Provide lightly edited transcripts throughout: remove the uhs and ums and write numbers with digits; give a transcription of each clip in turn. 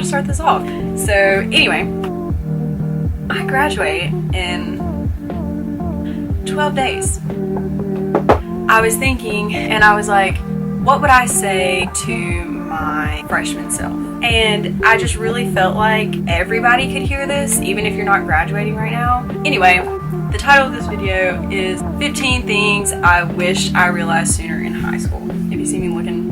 to start this off. So anyway, I graduate in 12 days. I was thinking, and I was like, what would I say to my freshman self? And I just really felt like everybody could hear this, even if you're not graduating right now. Anyway, the title of this video is 15 Things I Wish I Realized Sooner in High School. If you see me looking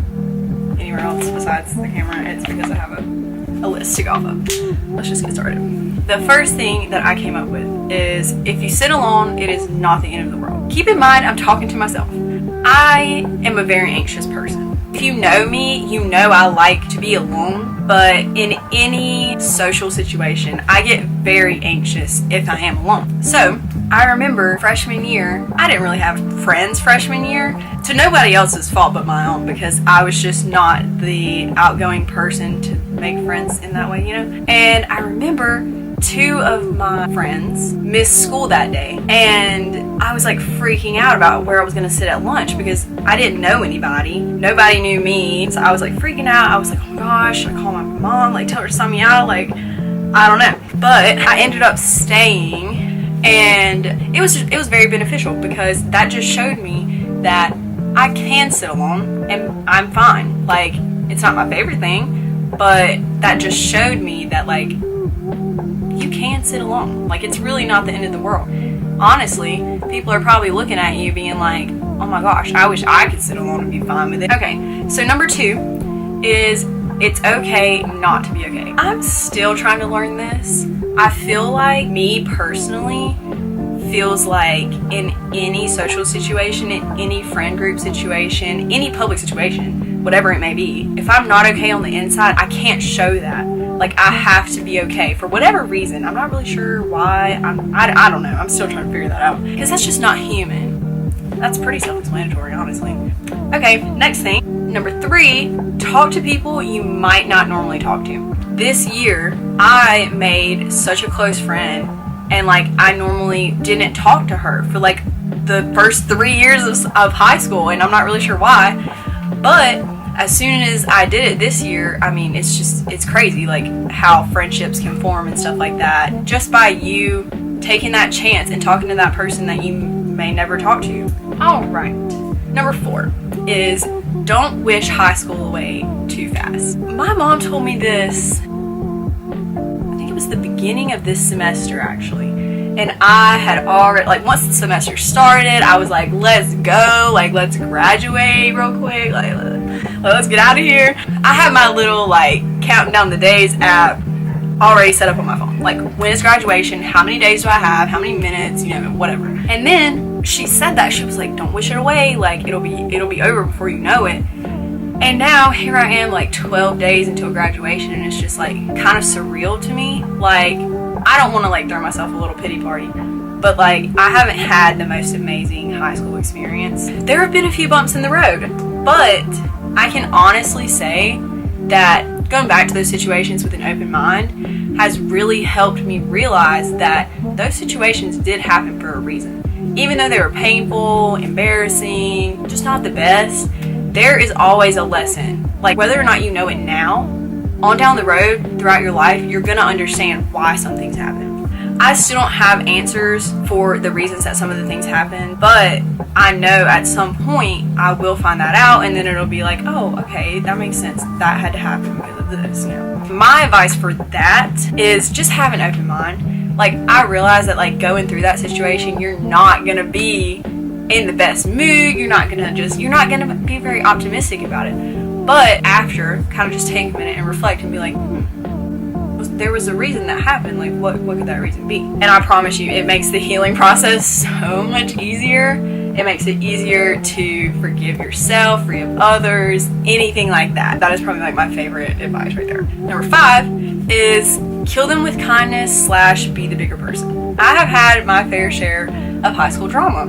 anywhere else besides the camera, it's because I have a list to go off of. Let's just get started. The first thing that I came up with is, if you sit alone, it is not the end of the world. Keep in mind, I'm talking to myself. I am a very anxious person. If you know me, you know I like to be alone, but in any social situation, I get very anxious if I am alone. So I remember freshman year, I didn't really have friends freshman year, to nobody else's fault but my own, because I was just not the outgoing person to make friends in that way, you know? And I remember 2 of my friends missed school that day, and I was like freaking out about where I was gonna sit at lunch because I didn't know anybody. Nobody knew me. So I was like freaking out. I was like, oh my gosh, should I call my mom, like tell her to sign me out? Like, I don't know. But I ended up staying, and it was very beneficial because that just showed me that I can sit alone and I'm fine. Like, it's not my favorite thing, but that just showed me that, like, you can sit alone. Like, it's really not the end of the world. Honestly, people are probably looking at you being like, oh my gosh, I wish I could sit alone and be fine with it. Okay, so number 2 is, it's okay not to be okay. I'm still trying to learn this. I feel like, me personally, feels like in any social situation, in any friend group situation, any public situation, whatever it may be, if I'm not okay on the inside, I can't show that. Like, I have to be okay for whatever reason. I'm not really sure why. I don't know. I'm still trying to figure that out because that's just not human. That's pretty self-explanatory, honestly. Okay, next thing. Number 3, talk to people you might not normally talk to. This year, I made such a close friend, and like, I normally didn't talk to her for like the first 3 years of high school, and I'm not really sure why, but as soon as I did it this year, I mean, it's crazy, like, how friendships can form and stuff like that, just by you taking that chance and talking to that person that you may never talk to. Alright, number 4 is, don't wish high school away too fast. My mom told me this, I think it was the beginning of this semester, actually. And I had already, like, once the semester started, I was like, let's go, like, let's graduate real quick, like, let's get out of here. I had my little, like, counting down the days app already set up on my phone. Like, when is graduation? How many days do I have? How many minutes? You know, whatever. And then she said that. She was like, don't wish it away. Like, it'll be over before you know it. And now here I am, like 12 days until graduation, and it's just like kind of surreal to me. Like, I don't want to like throw myself a little pity party, but like, I haven't had the most amazing high school experience. There have been a few bumps in the road, but I can honestly say that going back to those situations with an open mind has really helped me realize that those situations did happen for a reason. Even though they were painful, embarrassing, just not the best, there is always a lesson. Like, whether or not you know it now, on down the road throughout your life, you're gonna understand why some things happen. I still don't have answers for the reasons that some of the things happen, but I know at some point I will find that out, and then it'll be like, oh, okay, that makes sense. That had to happen because of this, you know. My advice for that is just have an open mind. Like, I realize that, like, going through that situation, you're not gonna be in the best mood. You're not gonna be very optimistic about it. But after, kind of just take a minute and reflect and be like, there was a reason that happened. Like, what could that reason be? And I promise you, it makes the healing process so much easier. It makes it easier to forgive yourself, forgive others, anything like that. That is probably like my favorite advice right there. Number 5 is, kill them with kindness / be the bigger person. I have had my fair share of high school drama.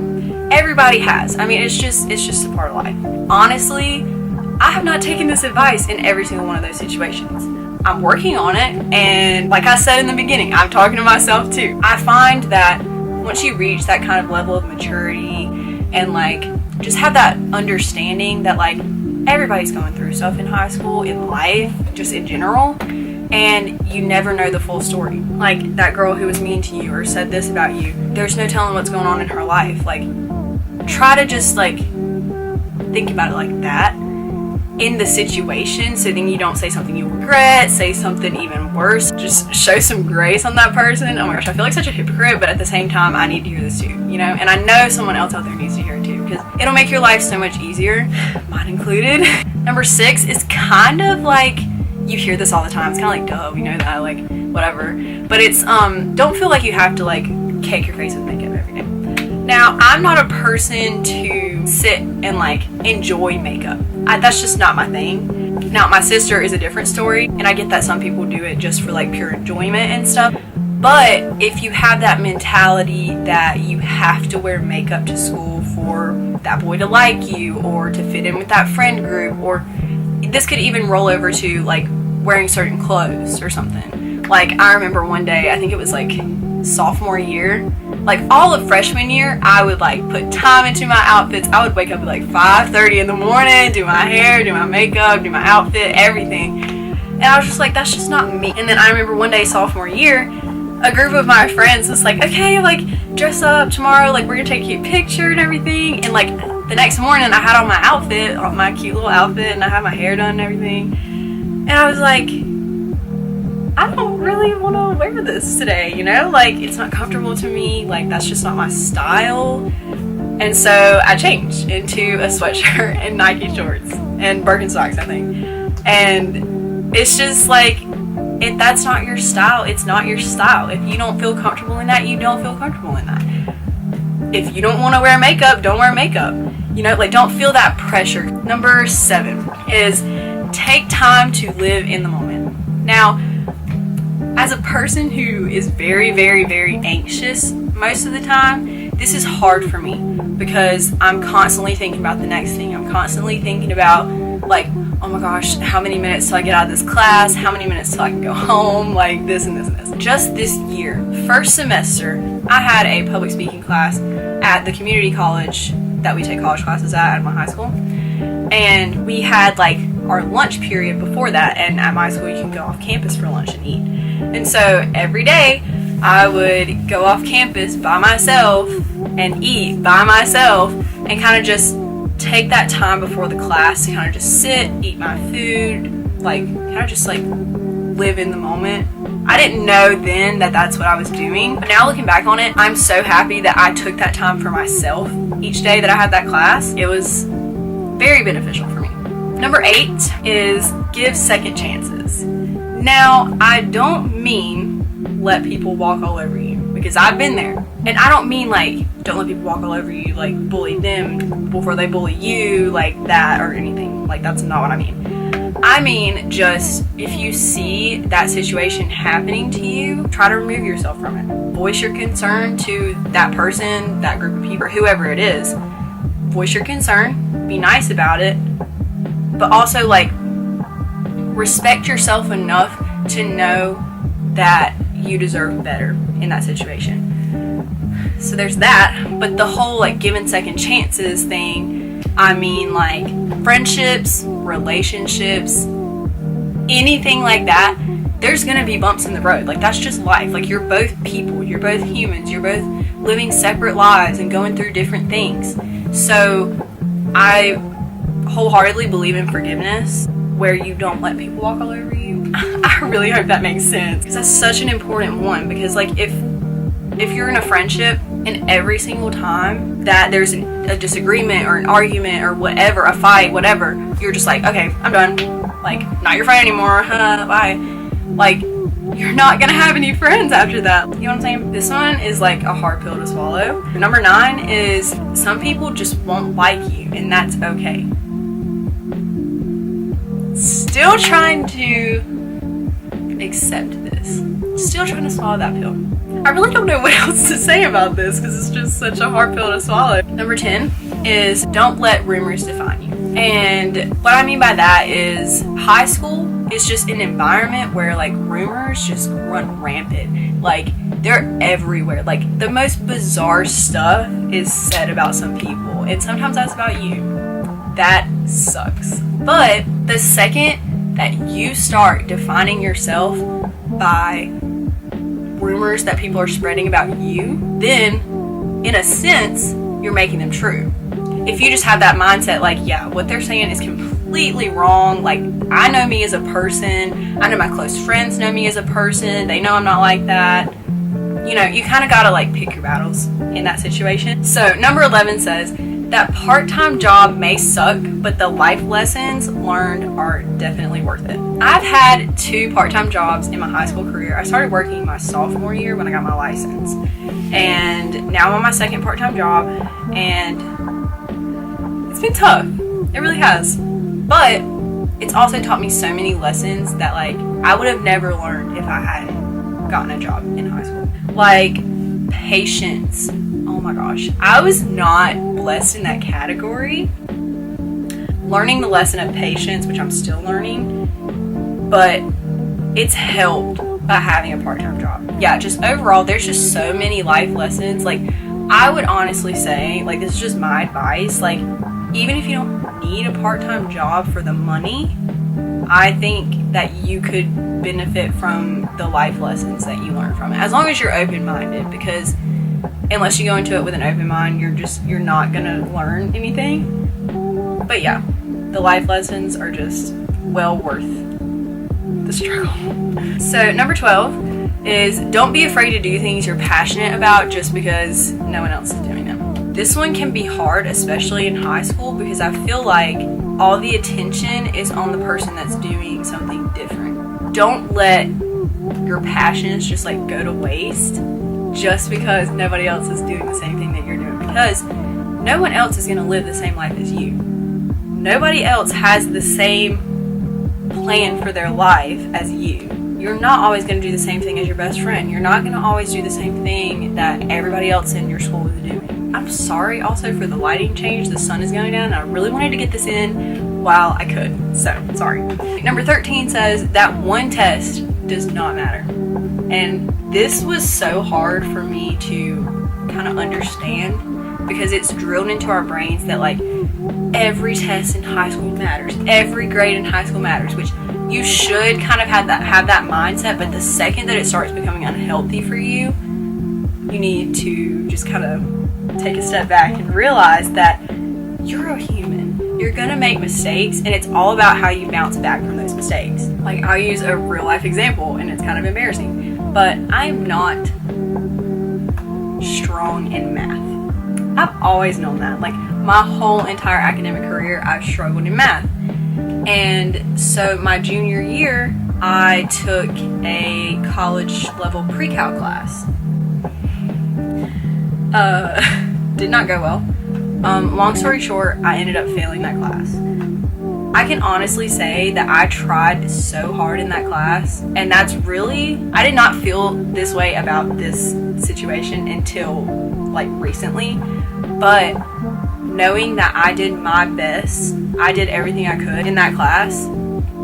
Everybody has. I mean, it's just a part of life. Honestly, I have not taken this advice in every single one of those situations. I'm working on it, and like I said in the beginning, I'm talking to myself too. I find that once you reach that kind of level of maturity and like just have that understanding that like everybody's going through stuff in high school, in life, just in general, and you never know the full story. Like that girl who was mean to you or said this about you, there's no telling what's going on in her life. Like, try to just like think about it like that in the situation, so then you don't say something you regret, say something even worse. Just show some grace on that person. Oh my gosh, I feel like such a hypocrite, but at the same time, I need to hear this too, you know? And I know someone else out there needs to hear it too, because it'll make your life so much easier, mine included. Number 6 is kind of like, you hear this all the time, it's kind of like, duh, we know that, like, whatever. But it's, don't feel like you have to, like, cake your face with makeup every day. Now, I'm not a person to sit and like enjoy makeup. That's just not my thing. Now, my sister is a different story, and I get that some people do it just for like pure enjoyment and stuff. But if you have that mentality that you have to wear makeup to school for that boy to like you, or to fit in with that friend group, or this could even roll over to like wearing certain clothes or something. Like, I remember one day, I think it was like sophomore year, like all of freshman year, I would like put time into my outfits. I would wake up at like 5:30 in the morning, do my hair, do my makeup, do my outfit, everything. And I was just like, that's just not me. And then I remember one day sophomore year, a group of my friends was like, okay, like dress up tomorrow, like we're gonna take a cute picture and everything. And like the next morning I had on my outfit, my cute little outfit, and I had my hair done and everything. And I was like, I don't really want to wear this today, you know? Like, it's not comfortable to me. Like, that's just not my style. And so I changed into a sweatshirt and Nike shorts and Birkenstocks, I think. And it's just like, if that's not your style, it's not your style. If you don't feel comfortable in that, you don't feel comfortable in that. If you don't want to wear makeup, don't wear makeup. You know, like, don't feel that pressure. Number 7 is take time to live in the moment. Now, as a person who is very, very, very anxious most of the time, this is hard for me because I'm constantly thinking about the next thing. I'm constantly thinking about, like, oh my gosh, how many minutes till I get out of this class? How many minutes till I can go home? Like, this and this and this. Just this year, first semester, I had a public speaking class at the community college that we take college classes at my high school. And we had, like, our lunch period before that, and at my school you can go off campus for lunch and eat. And so every day I would go off campus by myself and eat by myself and kind of just take that time before the class to kind of just sit, eat my food, like kind of just like live in the moment. I didn't know then that that's what I was doing, but now looking back on it, I'm so happy that I took that time for myself each day that I had that class. It was very beneficial for me. Number 8 is give second chances. Now, I don't mean let people walk all over you, because I've been there. And I don't mean like don't let people walk all over you, like bully them before they bully you, like that or anything. Like, that's not what I mean. I mean, just if you see that situation happening to you, try to remove yourself from it. Voice your concern to that person, that group of people, or whoever it is. Voice your concern, be nice about it, but also like respect yourself enough to know that you deserve better in that situation. So there's that. But the whole like giving second chances thing, I mean, like friendships, relationships, anything like that, there's gonna be bumps in the road. Like, that's just life. Like, you're both people, you're both humans, you're both living separate lives and going through different things. So I wholeheartly believe in forgiveness, where you don't let people walk all over you. I really hope that makes sense, because that's such an important one. Because like if you're in a friendship and every single time that there's a disagreement or an argument or whatever, a fight, whatever, you're just like, okay, I'm done, like, not your friend anymore, bye, like, you're not gonna have any friends after that. You know what I'm saying? This one is like a hard pill to swallow. Number 9 is some people just won't like you, and that's okay. Still trying to accept this. Still trying to swallow that pill. I really don't know what else to say about this because it's just such a hard pill to swallow. Number 10 is don't let rumors define you. And what I mean by that is high school is just an environment where like rumors just run rampant. Like, they're everywhere. Like, the most bizarre stuff is said about some people, and sometimes that's about you. That sucks. But the second that you start defining yourself by rumors that people are spreading about you, then in a sense, you're making them true. If you just have that mindset, like, yeah, what they're saying is completely wrong. Like, I know me as a person. I know my close friends know me as a person. They know I'm not like that. You know, you kind of got to like pick your battles in that situation. So number 11 says that part-time job may suck, but the life lessons learned are definitely worth it. I've had 2 part-time jobs in my high school career. I started working my sophomore year when I got my license. And now I'm on my second part-time job, and it's been tough. It really has. But it's also taught me so many lessons that like I would have never learned if I hadn't gotten a job in high school. Like patience. Oh my gosh. I was not blessed in that category. Learning the lesson of patience, which I'm still learning, but it's helped by having a part-time job. Yeah, just overall, there's just so many life lessons. Like, I would honestly say, like, this is just my advice, like, even if you don't need a part-time job for the money, I think that you could benefit from the life lessons that you learn from it, as long as you're open-minded, because unless you go into it with an open mind, you're not gonna learn anything. But yeah, the life lessons are just well worth the struggle. So number 12 is don't be afraid to do things you're passionate about just because no one else is doing them. This one can be hard, especially in high school, because I feel like all the attention is on the person that's doing something different. Don't let your passions just like go to waste just because nobody else is doing the same thing that you're doing, because no one else is going to live the same life as you. Nobody else has the same plan for their life as you. You're not always going to do the same thing as your best friend. You're not going to always do the same thing that everybody else in your school is doing. I'm sorry also for the lighting change. The sun is going down and I really wanted to get this in while I could. So, sorry. Number 13 says that one test does not matter. And this was so hard for me to kind of understand, because it's drilled into our brains that like every test in high school matters, every grade in high school matters, which you should kind of have that mindset. But the second that it starts becoming unhealthy for you, you need to just kind of take a step back and realize that you're a human. You're gonna make mistakes, and it's all about how you bounce back from those mistakes. Like, I'll use a real life example, and it's kind of embarrassing, but I'm not strong in math. I've always known that. Like, my whole entire academic career, I've struggled in math. And so my junior year, I took a college level pre-cal class. Did not go well. Long story short, I ended up failing that class. I can honestly say that I tried so hard in that class, and that's really, I did not feel this way about this situation until like recently, but knowing that I did my best, I did everything I could in that class,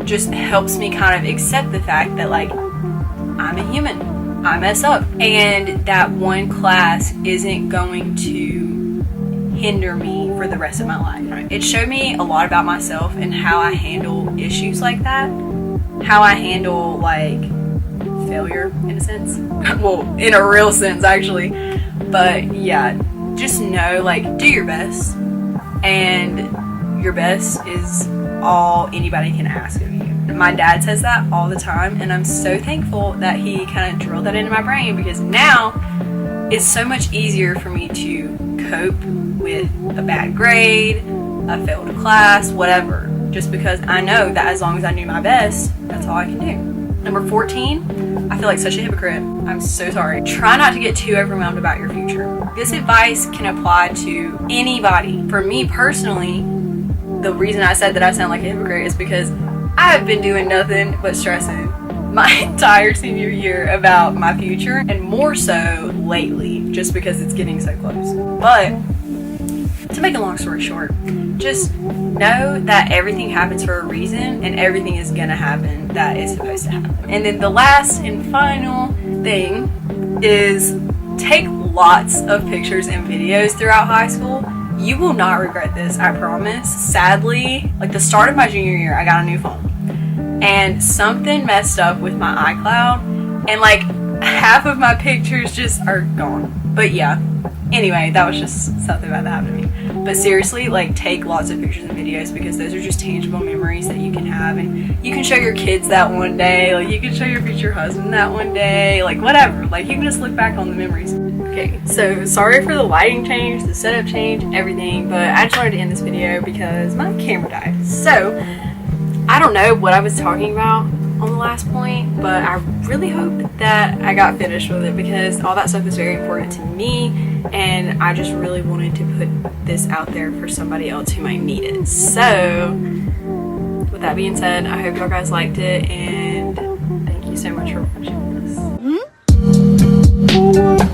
just helps me kind of accept the fact that like, I'm a human, I mess up, and that one class isn't going to hinder me for the rest of my life. It showed me a lot about myself and how I handle issues like that, how I handle like failure in a sense. Well, in a real sense actually. But yeah, just know, like, do your best, and your best is all anybody can ask of you. My dad says that all the time, and I'm so thankful that he kind of drilled that into my brain, because now it's so much easier for me to cope with a bad grade, a failed class, whatever, just because I know that as long as I do my best, that's all I can do. Number 14, I feel like such a hypocrite. I'm so sorry. Try not to get too overwhelmed about your future. This advice can apply to anybody. For me personally, the reason I said that I sound like a hypocrite is because I have been doing nothing but stressing my entire senior year about my future, and more so lately, just because it's getting so close. But to make a long story short, just know that everything happens for a reason, and everything is gonna happen that is supposed to happen. And then the last and final thing is take lots of pictures and videos throughout high school. You will not regret this, I promise. Sadly, like the start of my junior year, I got a new phone. and something messed up with my iCloud, and like half of my pictures just are gone. But yeah, anyway, that was just something about that happened to me. But seriously, like, take lots of pictures and videos, because those are just tangible memories that you can have, and you can show your kids that one day, like you can show your future husband that one day, like whatever, like you can just look back on the memories. Okay, so sorry for the lighting change, the setup change, everything, but I just wanted to end this video because my camera died. So I don't know what I was talking about on the last point, but I really hope that I got finished with it, because all that stuff is very important to me, and I just really wanted to put this out there for somebody else who might need it. So with that being said, I hope y'all guys liked it, and thank you so much for watching this.